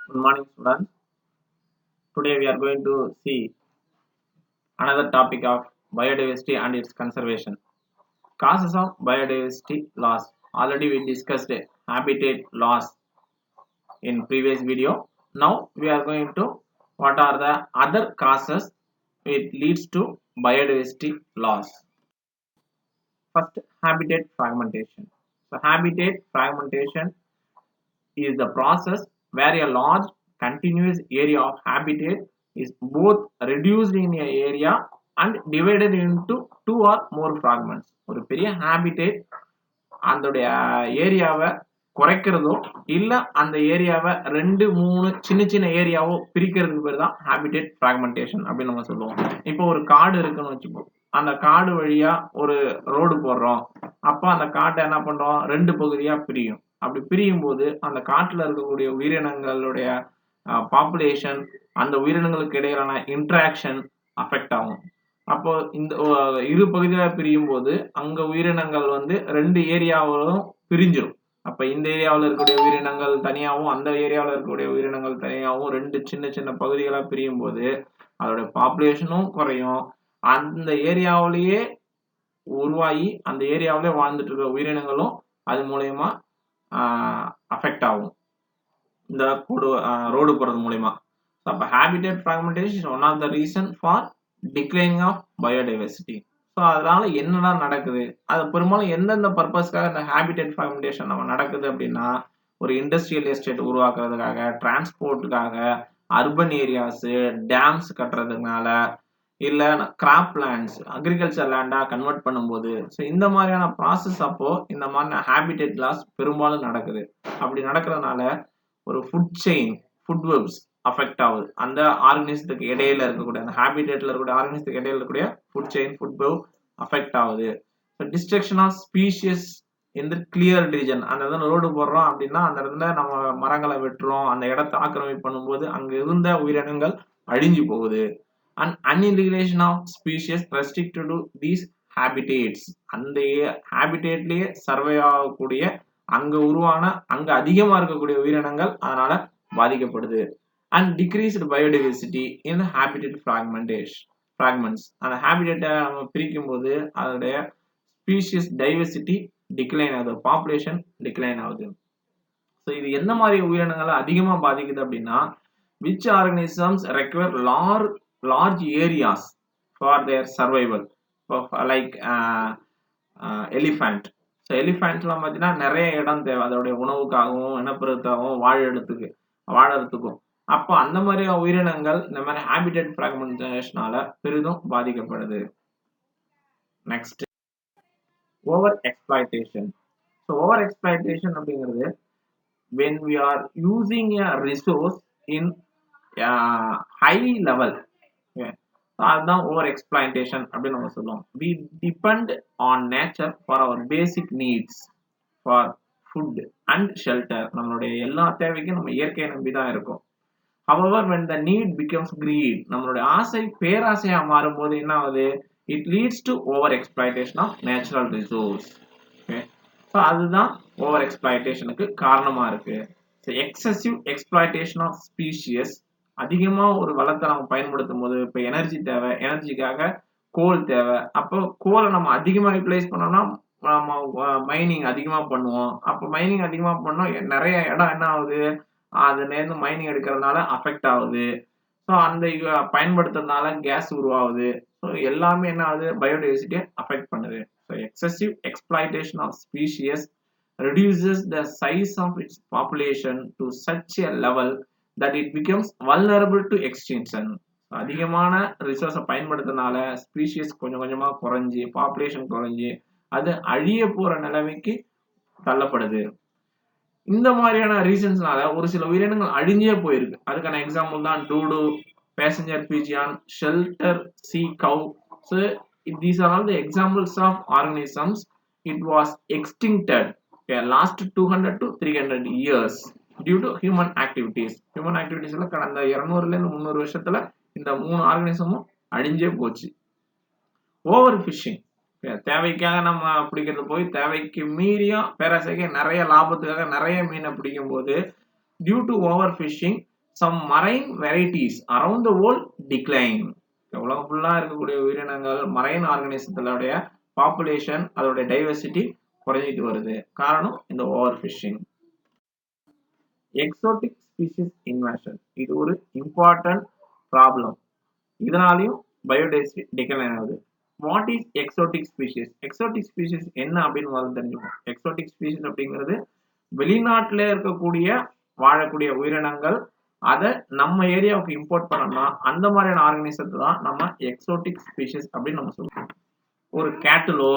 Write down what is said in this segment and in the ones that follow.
Good morning, students. Today we are going to see another topic of biodiversity and its conservation. Causes of biodiversity loss. Already we discussed habitat loss in previous video. Now we are going to what are the other causes it leads to biodiversity loss. First, habitat fragmentation. So habitat fragmentation is the process where a large continuous area of habitat is both reduced in a area and divided into two or more fragments. ஒரு பெரிய habitat அதோடைய ஏரியாவை குறைக்கிறதோ இல்ல அந்த ஏரியாவை ரெண்டு மூணு சின்ன சின்ன ஏரியாவோ பிரிக்கிறதுக்கு பேர் தான் ஹேபிடேட் ஃப்ராக்மெண்டேஷன் அப்படின்னு நம்ம சொல்லுவோம். இப்போ ஒரு காடு இருக்குன்னு வச்சுப்போம். அந்த காடு வழியா ஒரு ரோடு போடுறோம். அப்ப அந்த காட்டை என்ன பண்றோம், ரெண்டு பகுதியா பிரியும். அப்படி பிரியும் போது அந்த காட்டுல இருக்கக்கூடிய உயிரினங்களுடைய பாப்புலேஷன், அந்த உயிரினங்களுக்கு இடையிலான இன்ட்ராக்ஷன் அஃபெக்ட் ஆகும். அப்போ இந்த இரு பகுதியில பிரியும் போது அங்க உயிரினங்கள் ரெண்டு ஏரியாவிலும் பிரிஞ்சிடும். அப்ப இந்த ஏரியாவில் இருக்கக்கூடிய உயிரினங்கள் தனியாகவும் அந்த ஏரியாவில் இருக்கக்கூடிய உயிரினங்கள் தனியாகவும் ரெண்டு சின்ன சின்ன பகுதிகளா பிரியும் போது அதோட பாப்புலேஷனும் குறையும். அந்த ஏரியாவிலேயே உருவாகி அந்த ஏரியாவிலே வாழ்ந்துட்டு இருக்க உயிரினங்களும் அது மூலயமா அஃபெக்ட் ஆகும் இந்த ரோடு போறது மூலயமா. அப்ப habitat fragmentation is one of the reason for declining of biodiversity. So அதனால என்னடா நடக்குது, அது பெரும்பாலும் எந்தெந்த பர்பஸ்க்காக இந்த ஹேபிடேட் ஃப்ராக்மெண்டேஷன் நம்ம நடக்குது அப்படின்னா, ஒரு இண்டஸ்ட்ரியல் எஸ்டேட் உருவாக்குறதுக்காக, டிரான்ஸ்போர்ட்டுக்காக, அர்பன் ஏரியாஸ், டேம்ஸ் கட்டுறதுனால, இல்ல கிராப் லேண்ட்ஸ் அக்ரிகல்ச்சர் லேண்டா கன்வெர்ட் பண்ணும்போது, ஸோ இந்த மாதிரியான ப்ராசஸ் அப்போ இந்த மாதிரி ஹேபிடேட் லாஸ் பெரும்பாலும் நடக்குது. அப்படி நடக்கிறதுனால ஒரு food chain, food webs affect ஆகுது. அந்த ஆர்கனிசத்துக்கு இடையில இருக்கக்கூடிய அந்த ஹேபிடேட்ல இருக்கக்கூடிய ஆர்கனிசத்துக்கு இடையில இருக்கக்கூடிய food chain, food web affect ஆகுது. டிஸ்ட்ரக்ஷன் ஆஃப் ஸ்பீஷியஸ் இந்த கிளியர் ரீஜன், அந்த இடத்துல ரோடு போடுறோம் அப்படின்னா அந்த இடத்துல நம்ம மரங்களை வெட்டுறோம், அந்த இடத்தை ஆக்கிரமிப்பு பண்ணும்போது அங்க இருந்த உயிரினங்கள் அழிஞ்சு போகுது. And an integration of species restricted to these habitats, அந்த ஹேபிடேட்லயே சர்வே ஆகக்கூடிய அங்க உருவான அங்க அதிகமா இருக்கக்கூடிய உயிரினங்கள் அதனால பாதிக்கப்படுது. And decreased biodiversity in habitat fragments, அந்த ஹேபிடேட்டை நம்ம பிரிக்கும் போது அதோடைய ஸ்பீஷியஸ் டைவர்சிட்டி டிக்ளைன் ஆகுது, பாப்புலேஷன் டிக்ளைன் ஆகுது. ஸோ இது எந்த மாதிரி உயிரினங்களை அதிகமா பாதிக்குது அப்படின்னா, which organisms require large areas for their survival, like elephant. So எலிஃபென்ட்லாம் பார்த்தீங்கன்னா நிறைய இடம் தேவை அதோடைய உணவுக்காகவும் இனப்பெருக்காகவும் வாழறதுக்கும். அப்போ அந்த மாதிரி உயிரினங்கள் இந்த மாதிரி ஹேபிடேட் ஃப்ராக்மெண்டேஷனால பெரிதும் பாதிக்கப்படுது. Next, over exploitation. So over exploitation அப்படிங்கிறது when we are using a resource in high level, அதுதான் ஓவர் எக்ஸ்பிளாய்டேஷன் அப்படின்னு நம்ம சொல்லுவோம். we depend on nature for our basic needs for food and shelter. நம்மளுடைய எல்லா தேவைக்கும் நம்ம இயற்கையை நம்பி தான் இருக்கோம். however when the need becomes greed, நம்மளுடைய ஆசை பேராசையா மாறும்போது என்ன ஆகுது, it leads to over exploitation of natural resource. So அதுதான் ஓவர் எக்ஸ்பிளாய்டேஷனுக்கு காரணமா இருக்கு. எக்ஸசிவ் எக்ஸ்பிளாய்டேஷன் ஆஃப் ஸ்பீஷியஸ், அதிகமா ஒரு வளத்தை நம்ம பயன்படுத்தும் போது, இப்போ எனர்ஜி தேவை, எனர்ஜிக்காக கோல் தேவை. அப்போ கோலை நம்ம அதிகமா யூட்டிலைஸ் பண்ணோம்னா நம்ம மைனிங் அதிகமா பண்ணுவோம். அப்போ மைனிங் அதிகமா பண்ணோம், நிறைய இடம் என்ன ஆகுது, அதுலேருந்து மைனிங் எடுக்கிறதுனால அஃபெக்ட் ஆகுது. ஸோ அந்த பயன்படுத்துறதுனால கேஸ் உருவாகுது. ஸோ எல்லாமே என்ன ஆகுது, பயோடைவர்சிட்டியை அஃபெக்ட் பண்ணுது. So excessive exploitation of species reduces the size of its population to such a level that it becomes vulnerable to extinction. அதிகமான ரிசோர்ஸை பயன்படுத்தினால ஸ்பீஷியஸ் கொஞ்சம் கொஞ்சமா குறைஞ்சி, பாப்புலேஷன் குறைஞ்சி அது அழிய போற நிலைமைக்கு தள்ளப்படுது. இந்த மாதிரியான ரீசன்ஸ்னால ஒரு சில உயிரினங்கள் அழிஞ்சே போயிருக்கு. அதுக்கான எக்ஸாம்பிள் தான் dodo, passenger pigeon, Steller sea cow. So these are all the examples of organisms it was extincted last 200 to 300 years due to human activities. human activitiesல கடந்த 200ல இருந்து 300 வருஷத்துல இந்த மூணு ஆர்கனிசமும் அழிஞ்சே போச்சு. ஓவர் ஃபிஷிங், தேவைக்காக நம்ம பிடிக்கிறது போய் தேவைக்கு மீறியும் பேராசைக்கு நிறைய லாபத்துக்காக நிறைய மீனை பிடிக்கும் போது, due to over fishing some marine varieties around the world decline. உலகம் ஃபுல்லா இருக்கக்கூடிய உயிரினங்கள் மரைன் ஆர்கனிசத்தோடைய பாப்புலேஷன் அதோட டைவர்சிட்டி குறைஞ்சிட்டு வருது. காரணம் இந்த over fishing. Exotic species invasion இது ஒரு இம்பார்ட்டன்ட் ப்ராப்ளம். இதனாலையும் பயோடைவர்சிட்டி டிக்ளைன் ஆகுது. What is exotic species? Exotic species என்ன அப்படின்னு முதல்ல தெரிஞ்சுக்கணும். எக்ஸோட்டிக் ஸ்பீசிஸ் அப்படிங்கிறது வெளிநாட்டுல இருக்கக்கூடிய வாழக்கூடிய உயிரினங்கள் அதை நம்ம ஏரியாவுக்கு இம்போர்ட் பண்ணோம்னா அந்த மாதிரியான ஆர்கனைசத்தை தான் நம்ம எக்ஸோட்டிக் ஸ்பீசிஸ் அப்படின்னு நம்ம சொல்லுவோம். ஒரு கேட்டலோ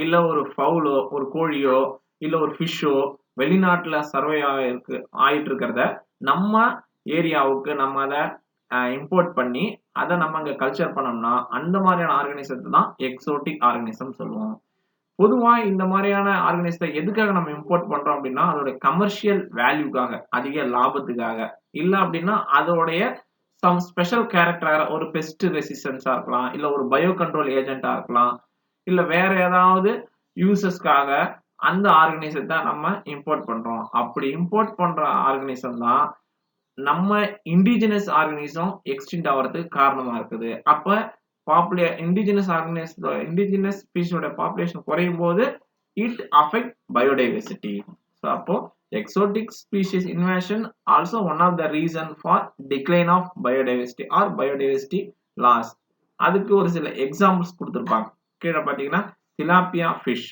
இல்ல ஒரு ஃபவுலோ ஒரு கோழியோ இல்ல ஒரு ஃபிஷ்ஷோ வெளிநாட்டுல சர்வே ஆயிட்டு இருக்கிறத நம்ம ஏரியாவுக்கு நம்ம அதை இம்போர்ட் பண்ணி அதை நம்ம அங்க கல்ச்சர் பண்ணோம்னா அந்த மாதிரியான ஆர்கனைசத்தை தான் எக்ஸோட்டிக் ஆர்கனிசம் சொல்லுவோம். பொதுவா இந்த மாதிரியான ஆர்கனைசத்தை எதுக்காக நம்ம இம்போர்ட் பண்றோம் அப்படின்னா அதோட கமர்ஷியல் வேல்யூக்காக, அதிக லாபத்துக்காக, இல்ல அப்படின்னா அதோடைய சம் ஸ்பெஷல் கேரக்டர், ஒரு பெஸ்ட் ரெசிஸ்டன்ஸா இருக்கலாம், இல்ல ஒரு பயோ கண்ட்ரோல் ஏஜென்ட்டா இருக்கலாம், இல்ல வேற ஏதாவது யூசஸ்க்காக அந்த ஆர்கனைசத்தை நம்ம இம்போர்ட் பண்றோம். அப்படி இம்போர்ட் பண்ற ஆர்கனைசம் தான் நம்ம இண்டிஜினஸ் ஆர்கனிசம் எக்ஸ்டிண்ட் ஆகிறதுக்கு காரணமா இருக்குது. அப்ப இண்டிஜினஸ் ஸ்பீஷியோட பாப்புலேஷன் குறையும் போது இட் அஃபெக்ட் பயோடைவர்சிட்டி. ஸோ அப்போ exotic species invasion also one of the reason for decline of biodiversity or biodiversity loss. அதுக்கு ஒரு சில எக்ஸாம்பிள்ஸ் கொடுத்துருப்பாங்க. கீழே பார்த்தீங்கன்னா திலாப்பியா ஃபிஷ்,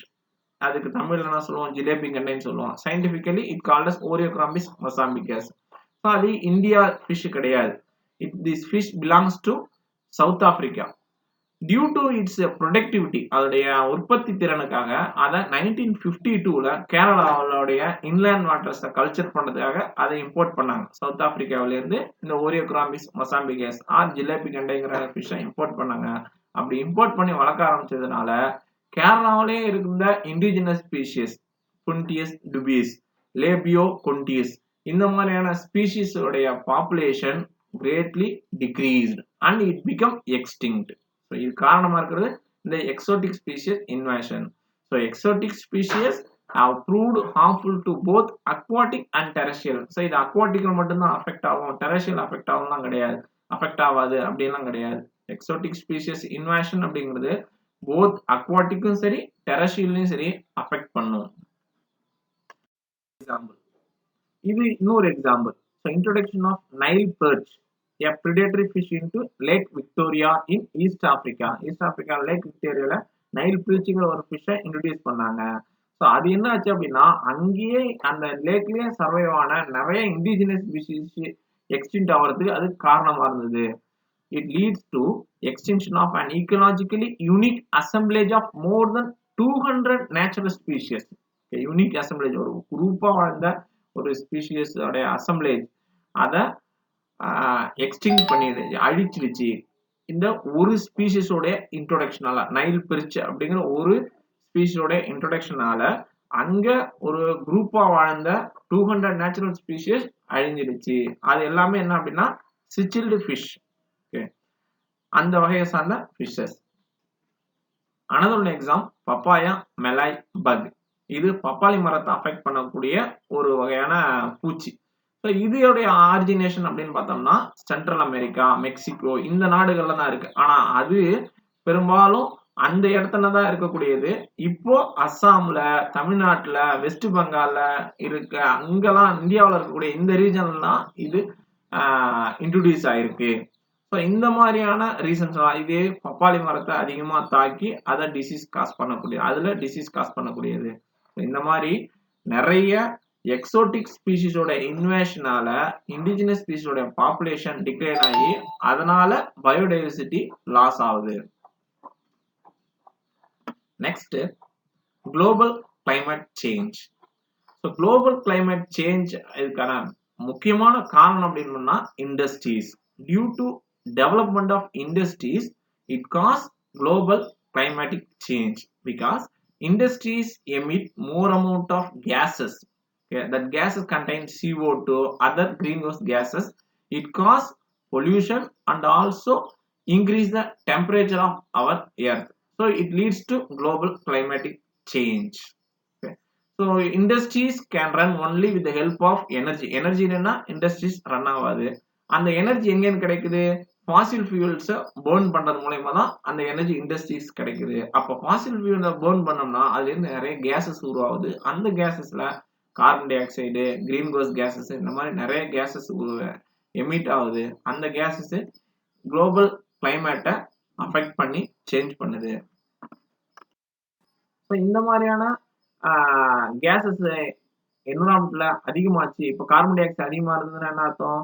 அதுக்கு தமிழ்ல என்ன சொல்லுவோம், ஜிலேபி கண்டைன்னு சொல்லுவோம். Scientifically it called as Oreochromis mossambicus. So அது இந்தியா ஃபிஷ் கிடையாது. This fish belongs to South Africa. Due to its productivity, அதோடைய உற்பத்தி திறனுக்காக அதை 1952ல கேரளாவுடைய இன்லேண்ட் வாட்டர்ஸை கல்ச்சர் பண்றதுக்காக அதை இம்போர்ட் பண்ணாங்க. சவுத் ஆப்பிரிக்காவில இருந்து இந்த ஓரியோகிராம்பிஸ் மொசாம்பிகஸ் ஆர் ஜிலேபி கண்டைங்கிற ஃபிஷ்ஷை இம்போர்ட் பண்ணாங்க. அப்படி இம்போர்ட் பண்ணி வளர்க்க ஆரம்பிச்சதுனால கேரளாவிலே இருந்த இண்டிஜினஸ் ஸ்பீஷிஸ் குண்டியஸ் டுபிஸ், லேபியோ கொண்டியஸ் இந்த மாதிரியான ஸ்பீஷிஸ் உடைய population greatly decreased and it become extinct. So இது காரணமா இருக்கிறது இந்த exotic species invasion. So exotic species have proved harmful to both aquatic and terrestrial. So இது aquaticல மட்டும்தான் அஃபெக்ட் ஆகும், terrestrial அஃபெக்ட் ஆகும்லாம் கிடையாது, அஃபெக்ட் ஆகாது அப்படின்லாம் கிடையாது. exotic species invasion அப்படிங்கிறது both aquaticக்கும் சரி terrestrialலையும் சரி அஃபெக்ட் பண்ணும். எக்ஸாம்பிள், இது இன்னொரு example. So introduction of Nile perch, a predatory fish into Lake Victoria in East Africa. East Africa Lake Victoriaல நைல் பிரிச்சுங்கிற ஒரு ஃபிஷ்ஷை இன்ட்ரடியூஸ் பண்ணாங்க. ஸோ அது என்ன ஆச்சு அப்படின்னா அங்கேயே அந்த லேக்லயே சர்வைவ் ஆன நிறைய இண்டிஜினஸ் ஸ்பீஷிஸ் எக்ஸ்டிங்க்ட் ஆகிறதுக்கு அது காரணமா இருந்தது. It leads to extinction of an ecologically unique assemblage of more than 200 natural species. Okay, unique assemblage, ஒரு குரூப்பா வாழ்ந்த ஒரு ஸ்பீஷியஸ் அசம்பிளேஜ் அதை எக்ஸ்டிங் பண்ணிடு அழிச்சிருச்சு. இந்த ஒரு ஸ்பீஷிஸோட இன்ட்ரோடக்ஷனால, நைல் பெர்ச் அப்படிங்கிற ஒரு ஸ்பீஷிஸோட இன்ட்ரோடக்ஷனால அங்க ஒரு குரூப்பா வாழ்ந்த 200 நேச்சுரல் ஸ்பீஷிஸ் அழிஞ்சிடுச்சு. அது எல்லாமே என்ன அப்படின்னா சிச்சில்டு ஃபிஷ், அந்த வகையை சார்ந்த fishes. Another exam papaya mealy bug. இது பப்பாளி மரத்தை அஃபெக்ட் பண்ணக்கூடிய ஒரு வகையான பூச்சி. ஸோ இதோடைய ஆரிஜினேஷன் அப்படின்னு பார்த்தோம்னா சென்ட்ரல் அமெரிக்கா, மெக்சிகோ இந்த நாடுகள்ல தான் இருக்கு. ஆனா அது பெரும்பாலும் அந்த இடத்துல தான் இருக்கக்கூடியது. இப்போ அஸ்ஸாம்ல, தமிழ்நாட்டுல, வெஸ்ட் பெங்கால்ல இருக்க, அங்கெல்லாம் இந்தியாவில் இருக்கக்கூடிய இந்த ரீஜன்லாம் இது இன்ட்ரோடியூஸ் ஆயிருக்கு. ஸோ இந்த மாதிரியான ரீசன்ஸ் இதே பப்பாளி மரத்தை அதிகமா தாக்கி அதை டிசீஸ் காஸ் பண்ணக்கூடியது. இந்த மாதிரி நிறைய எக்ஸோட்டிக் ஸ்பீஷிஸோட இன்வேஷனால இண்டிஜினஸ் ஸ்பீஷிஸோட பாப்புலேஷன் டிக்ளைன் ஆகி அதனால பயோடைவர்சிட்டி லாஸ் ஆகுது. Next, global climate change. So global climate change இதுக்கான முக்கியமான காரணம் அப்படின்னா industries. Due to development of industries, it causes global climatic change because industries emit more amount of gases. Okay, that gases contain CO2, other greenhouse gases. It causes pollution and also increase the temperature of our earth. So it leads to global climatic change. Okay. So industries can run only with the help of energy. Energy na industries run avadu. அந்த energy எங்கேருந்து கிடைக்குது? Fazil ஃபியூல்ஸை burn பண்றது மூலயமா தான் அந்த energy industries கிடைக்குது. அப்போ Fazil ஃபியூலை burn பண்ணோம்னா அதுலேருந்து நிறைய கேசஸ் உருவாகுது. அந்த கேசஸ்ல carbon dioxide, greenhouse gases, இந்த மாதிரி நிறைய கேசஸ் எமிட் ஆகுது. அந்த கேசஸ் குளோபல் கிளைமேட்டை அஃபெக்ட் பண்ணி சேஞ்ச் பண்ணுது. ஸோ இந்த மாதிரியான கேசஸ் என்விரான்மெண்ட்ல அதிகமாச்சு. இப்போ கார்பன் டை ஆக்சைடு அதிகமாக இருந்ததுன்னா என்ன அர்த்தம்?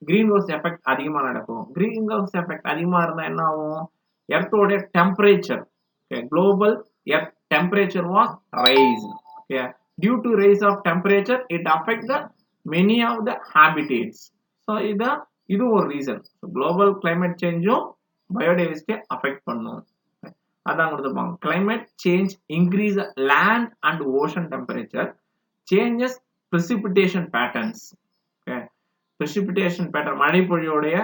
கிரீன் ஹவுஸ் எஃபெக்ட் அதிகமாக நடக்கும். கிரீன் ஹவுஸ் எஃபெக்ட் அதிகமாக இருந்தால் என்ன ஆகும்? எர்த்தோட temperature, global earth temperature was raised. Okay, due to rise of temperature it affect the many of the habitats. So இது ஒரு reason. global climate changeம் biodiversity affect பண்ணும். அதான் கொடுத்துருப்பாங்க. climate change increase land and ocean temperature, changes precipitation patterns. Okay, precipitation pattern மழை பொழியோடைய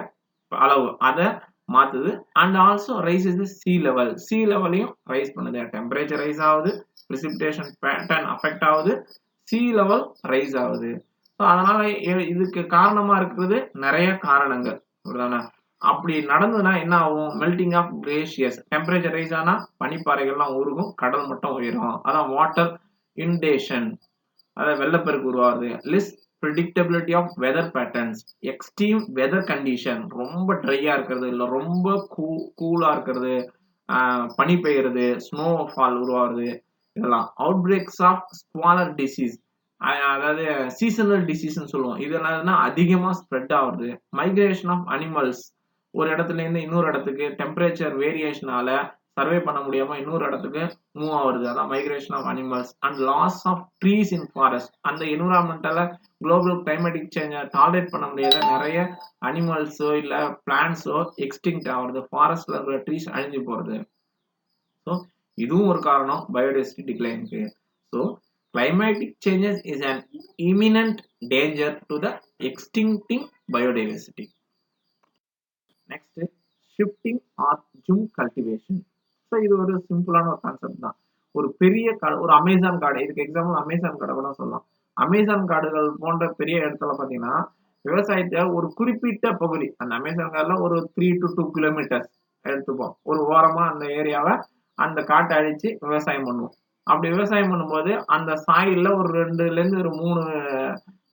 அளவு அதை மாத்துது. And also rises the sea level. sea levelலையும் ரைஸ் பண்ணுது. டெம்பரேச்சர் ரைஸ் ஆகுது, precipitation pattern அஃபெக்ட் ஆகுது, sea level ரைஸ் ஆகுது. ஸோ அதனால இதுக்கு காரணமா இருக்கிறது நிறைய காரணங்கள். அப்படி நடந்ததுன்னா என்ன ஆகும்? Melting of glaciers, temperature rise ஆனா பனிப்பாறைகள்லாம் உருகும், கடல் மட்டம் உயரும். அதான் வாட்டர் இன்டேஷன், அதாவது வெள்ளப்பெருக்கு உருவாகுது. List predictability of weather patterns, extreme weather condition, ரொம்ப ட்ரையா இருக்கிறது இல்லை ரொம்ப கூலா இருக்கிறது, பனி பெய்யறது, ஸ்னோ ஃபால் உருவாகுது, இதெல்லாம். அவுட் பிரேக்ஸ் ஆஃப் ஸ்குவாலர் டிசீஸ், அதாவது சீசனல் டிசீஸ்ன்னு சொல்லுவோம். இதெல்லாம் அதிகமா ஸ்ப்ரெட் ஆகுது. மைக்ரேஷன் ஆஃப் அனிமல்ஸ், ஒரு இடத்துல இருந்து இன்னொரு இடத்துக்கு டெம்பரேச்சர் வேரியேஷனால சர்வே பண்ண முடியாம இன்னொரு இடத்துக்கு மூவ் ஆகுது. அதான் migration of animals. And loss of trees in forest, அந்த என்விரான்மெண்டல குளோபல் கிளைமேட்டிக் சேஞ்சை டாலரேட் பண்ண முடியாத நிறைய அனிமல்ஸோ இல்லை பிளான்ஸோ எக்ஸ்டிங்க்ட் ஆகுறது, ஃபாரஸ்ட்ல இருக்கிற ட்ரீஸ் அழிஞ்சு போறது. ஸோ இதுவும் ஒரு காரணம் பயோடைவர்சிட்டி டிக்ளைனுக்கு. So climatic changes is an imminent danger to the extincting biodiversity. Next, shifting or zoom cultivation. So இது ஒரு சிம்பிளான ஒரு கான்செப்ட் தான். ஒரு பெரிய காடு, ஒரு அமேசான் காடு, இதுக்கு எக்ஸாம்பிள் அமேசான் காடை கூட சொல்லலாம். அமேசான் காடுகள் போன்ற பெரிய இடத்துல பார்த்தீங்கன்னா விவசாயத்தை ஒரு குறிப்பிட்ட பகுதி, அந்த அமேசான் காடுல ஒரு 3 to 2 கிலோமீட்டர்ஸ் எடுத்துப்போம். ஒரு ஓரமா அந்த ஏரியாவை, அந்த காட்டை அழிச்சு விவசாயம் பண்ணுவோம். அப்படி விவசாயம் பண்ணும்போது அந்த சாயில்ல ஒரு 2 to 3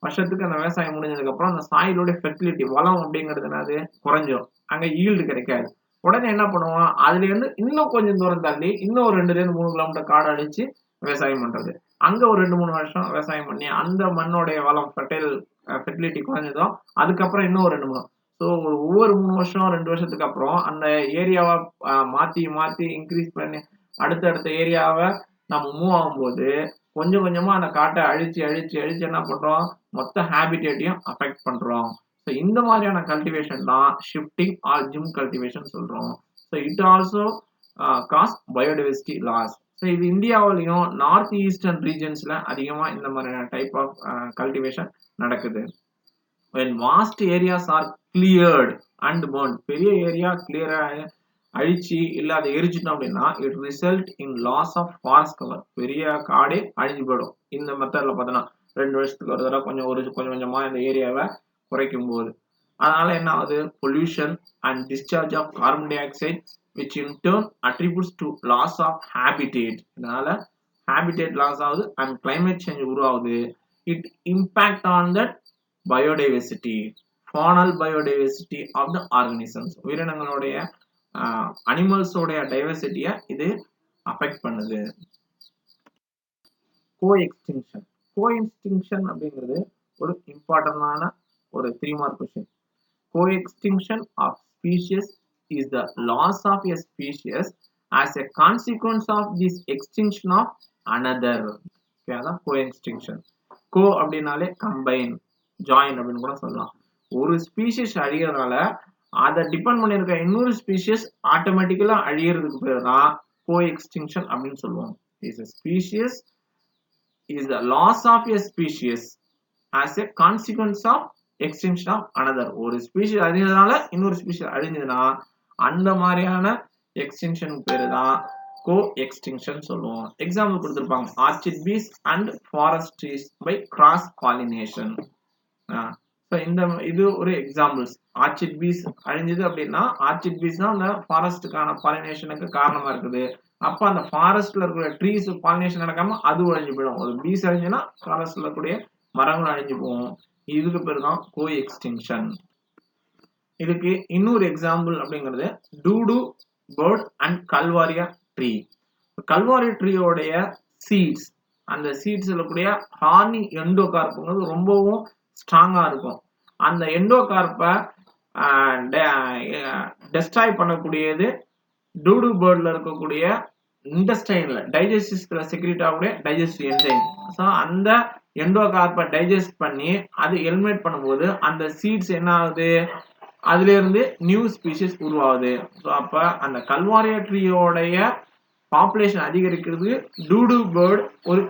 வருஷத்துக்கு அந்த விவசாயம் முடிஞ்சதுக்கு அப்புறம் அந்த சாயிலோட ஃபெர்டிலிட்டி, வளம் அப்படிங்கிறது என்னது குறைஞ்சிடும். அங்க ஈல்டு கிடைக்காது. உடனே என்ன பண்ணுவோம்? அதுல இருந்து இன்னும் கொஞ்சம் தூரம் தள்ளி இன்னும் ஒரு 2 to 3 கிலோமீட்டர் காடு அடிச்சு விவசாயம் பண்றது. அங்க ஒரு 2-3 வருஷம் விவசாயம் பண்ணி அந்த மண்ணோடைய வளம் ஃபெர்டிலிட்டி குறைஞ்சதும் அதுக்கப்புறம் இன்னும் ஒரு 2-3. ஸோ ஒவ்வொரு 3 வருஷம் 2 வருஷத்துக்கு அப்புறம் அந்த ஏரியாவை மாத்தி இன்க்ரீஸ் பண்ணி அடுத்தடுத்த ஏரியாவை நம்ம மூவ் ஆகும்போது கொஞ்சம் கொஞ்சமா அந்த காட்டை அழிச்சு என்ன பண்றோம்? மொத்த ஹேபிடேட்டையும் அஃபெக்ட் பண்றோம். ஸோ இந்த மாதிரியான கல்டிவேஷன் தான் ஷிஃப்டிங் ஆர் ஜிம் கல்டிவேஷன் சொல்றோம். So it also causes biodiversity loss. So இது இந்தியாவிலையும் நார்த் ஈஸ்டர்ன் ரீஜன்ஸ்ல அதிகமா இந்த மாதிரியான டைப் ஆஃப் கல்டிவேஷன் நடக்குது. when vast areas are cleared and burned, பெரிய ஏரியா கிளியரா அழிச்சு இல்ல அதை எரிச்சிட்டோம் அப்படின்னா it result in loss of forest cover, பெரிய காடே அழிஞ்சு போயிடும். இந்த மெத்தட்ல பார்த்தோன்னா 2 வருஷத்துக்கு ஒரு தடவை கொஞ்சம் கொஞ்சமா இந்த ஏரியாவை குறைக்கும் போது அதனால என்ன ஆகுது? Pollution and discharge of carbon dioxide which in turn attributes to loss of habitat. இதனால habitat loss ஆகுது and climate change உருவாகுது. it impact on the biodiversity, faunal biodiversity of the organisms, உயிரினங்களுடைய அனிமல்ஸோடைய டைவர்சிட்டியை இது அஃபெக்ட் பண்ணுது. Coextinction அப்படிங்கிறது ஒரு இம்பார்ட்டன்டான ஒரு 3 mark question. Coextinction of species is the loss of a species as a consequence of this extinction of another. Okay, அதான் கோஎக்ஸ்டிங்ஷன். கோ அப்படின்னாலே கம்பைன், ஜாயின் அப்படின்னு கூட சொல்லலாம். ஒரு ஸ்பீஷிஸ் அழியறதுனால அதை டிபெண்ட் பண்ணியிருக்க இன்னொரு ஸ்பீஷிஸ் ஆட்டோமேட்டிக்கலா அழியறதுக்கு பேர் தான் கோஎக்ஸ்டிங்ஷன் அப்படின்னு சொல்லுவோம். is a species is the loss of a species as a consequence of extinction of another. ஒரு ஸ்பீஷிஸ் அழிஞ்சதுனால இன்னொரு ஸ்பீஷிஸ் அழிஞ்சதுன்னா அந்த மாதிரியான எக்ஸ்டிங்ஷன் பேரு தான் கோ எக்ஸ்டிங்ஷன் சொல்லுவோம். எக்ஸாம்பிள் கொடுத்துருப்பாங்க, orchid bees and forest trees by cross pollination. So இது ஒரு எக்ஸாம்பிள்ஸ். ஆர்ச்சிட் பீஸ் அழிஞ்சது அப்படின்னா, ஆர்ச்சிட் பீஸ் தான் அந்த ஃபாரஸ்ட்டுக்கான பாலினேஷனுக்கு காரணமா இருக்குது. அப்ப அந்த ஃபாரஸ்ட்ல இருக்கிற ட்ரீஸ் பாலினேஷன் நடக்காம அது அழிஞ்சு போயிடும். ஒரு பீஸ் அழிஞ்சுன்னா ஃபாரஸ்ட்ல கூடிய மரங்கள் அழிஞ்சு போகும். இதுக்கு பேர் தான் கோ எக்ஸ்டிங்ஷன். இதுக்கு இன்னொரு எக்ஸாம்பிள் அப்படிங்கிறது dodo bird and Calvaria tree. Calvaria ட்ரீயோடைய சீட்ஸ், அந்த சீட்ஸ்ல கூடிய ஹார்னி எண்டோகார்ப்புங்கிறது ரொம்பவும் ஸ்ட்ராங்கா இருக்கும். அந்த எண்டோகார்ப்பை டெஸ்ட்ராய் பண்ணக்கூடியது டூடு பேர்ட்ல இருக்கக்கூடிய இன்டெஸ்டைன்ல டைஜஸ்டிவ்ல செக்ரீட் ஆகக்கூடிய டைஜஸ்டிவ் என்சைம். ஸோ அந்த எண்டோகார்ப்பை டைஜஸ்ட் பண்ணி அது எலிமினேட் பண்ணும்போது அந்த சீட்ஸ் என்ன ஆகுது, அதுல இருந்து நியூ ஸ்பீஷிஸ் உருவாகுது. ஸோ அப்ப அந்த கல்வாரியா ட்ரீயோடைய பாப்புலேஷன் அதிகரிக்கிறது டூடு பேர்ட் ஒரு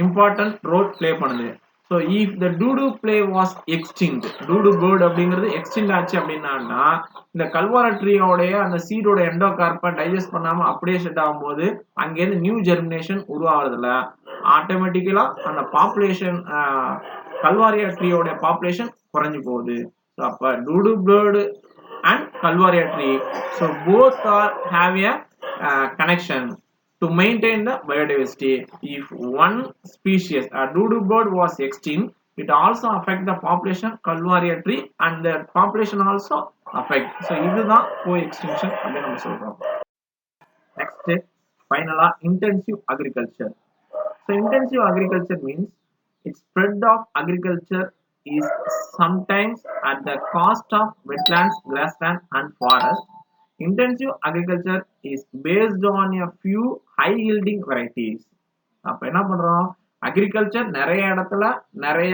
இம்பார்ட்டன்ட் ரோல் பிளே பண்ணுது. So if the dodo play was extinct, dodo bird அப்படிங்கிறது எக்ஸ்டிங்க்ட் ஆச்சு அப்படின்னா இந்த கல்வாரியா ட்ரீயோடைய அந்த சீடோட எண்டோகார்ப்பை டைஜஸ்ட் பண்ணாம அப்படியே செட் ஆகும்போது அங்கேருந்து நியூ ஜெர்மினேஷன் உருவாகிறதுல ஆட்டோமேட்டிக்கலா அந்த பாப்புலேஷன் கல்வாரியா ட்ரீயோட பாப்புலேஷன் குறைஞ்சு போகுது. ஸோ அப்ப dude bird and Kalvaria tree, so both are have a connection to maintain the biodiversity. If one species, a dodo bird, was extinct, it also affect the population Kalvaria tree and the population also affect. So இதுதான் co-extinction அப்படி நம்ம சொல்றோம். Next, finally, intensive agriculture. So intensive agriculture means its spread of agriculture is sometimes at the cost of wetlands, grassland and forest. Intensive agriculture is based on a few high yielding varieties. அப்ப என்ன பண்றோம், agriculture நிறைய இடத்துல நிறைய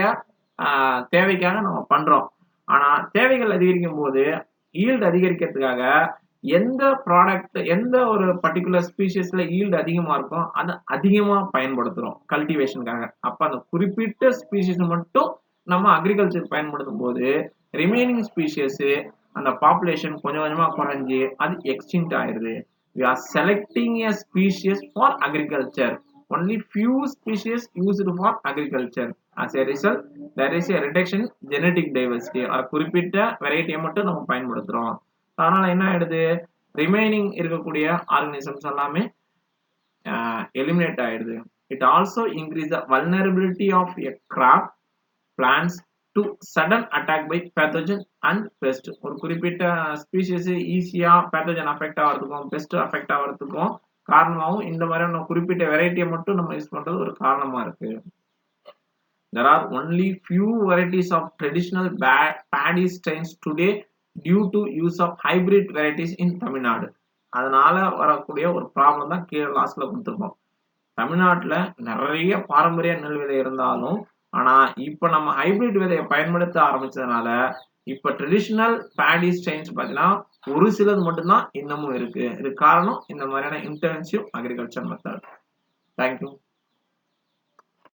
தேவைக்காக நம்ம பண்றோம். ஆனா தேவைகள் அதிகரிக்கும் போது ஈல்டு அதிகரிக்கிறதுக்காக எந்த ப்ராடக்ட், எந்த ஒரு பர்டிகுலர் ஸ்பீஷிஸ்ல ஈல்டு அதிகமா இருக்கும் அதை அதிகமா பயன்படுத்துறோம் கல்டிவேஷனுக்காக. அப்ப அந்த குறிப்பிட்ட ஸ்பீஷிஸ் மட்டும் நம்ம அக்ரிகல்ச்சர் பயன்படுத்தும் போது ரிமைனிங் ஸ்பீஷிஸ் அந்த பாப்புலேஷன் கொஞ்சம் கொஞ்சமா குறைஞ்சி அது எக்ஸ்டிங்க்ட் ஆயிருது. We are selecting a species for agriculture. Only few species used for agriculture. As a result, there is a reduction in genetic diversity. குறிப்பிட்ட வெரைட்டியை மட்டும் நம்ம பயன்படுத்துறோம். அதனால என்ன ஆயிடுது, ரிமைனிங் இருக்கக்கூடிய ஆர்கனிசம்ஸ் எல்லாமே எலிமினேட் ஆயிடுது. It also increase the vulnerability of a crop plants to sudden attack by pathogen and pest. ஒரு குறிப்பிட்ட ஸ்பீஷிஸ் ஈஸியா பேத்தோஜன் அஃபெக்ட் ஆகிறதுக்கும் பெஸ்ட் அஃபெக்ட் ஆகிறதுக்கும் காரணமாகவும் இந்த மாதிரியான குறிப்பிட்ட வெரைட்டியை மட்டும் நம்ம யூஸ் பண்றது ஒரு காரணமா இருக்கு. There are only few varieties of traditional paddy strains today due to use of hybrid varieties in Tamil Nadu. அதனால வரக்கூடிய ஒரு ப்ராப்ளம் தான் கீழே லாஸ்ட்ல கொடுத்துருக்கோம். தமிழ்நாட்டுல நிறைய பாரம்பரிய நெல் விதை இருந்தாலும் ஆனா இப்ப நம்ம ஹைபிரிட் விதையை பயன்படுத்த ஆரம்பிச்சதுனால இப்ப ட்ரெடிஷனல் பேடி ஸ்ட்ரெயின்ஸ் பாத்தீங்கன்னா ஒரு சிலது மட்டும்தான் இன்னமும் இருக்கு. இது காரணம் இந்த மாதிரியான இன்டென்சிவ் அக்ரிகல்ச்சர் மெத்தட். தேங்க்யூ.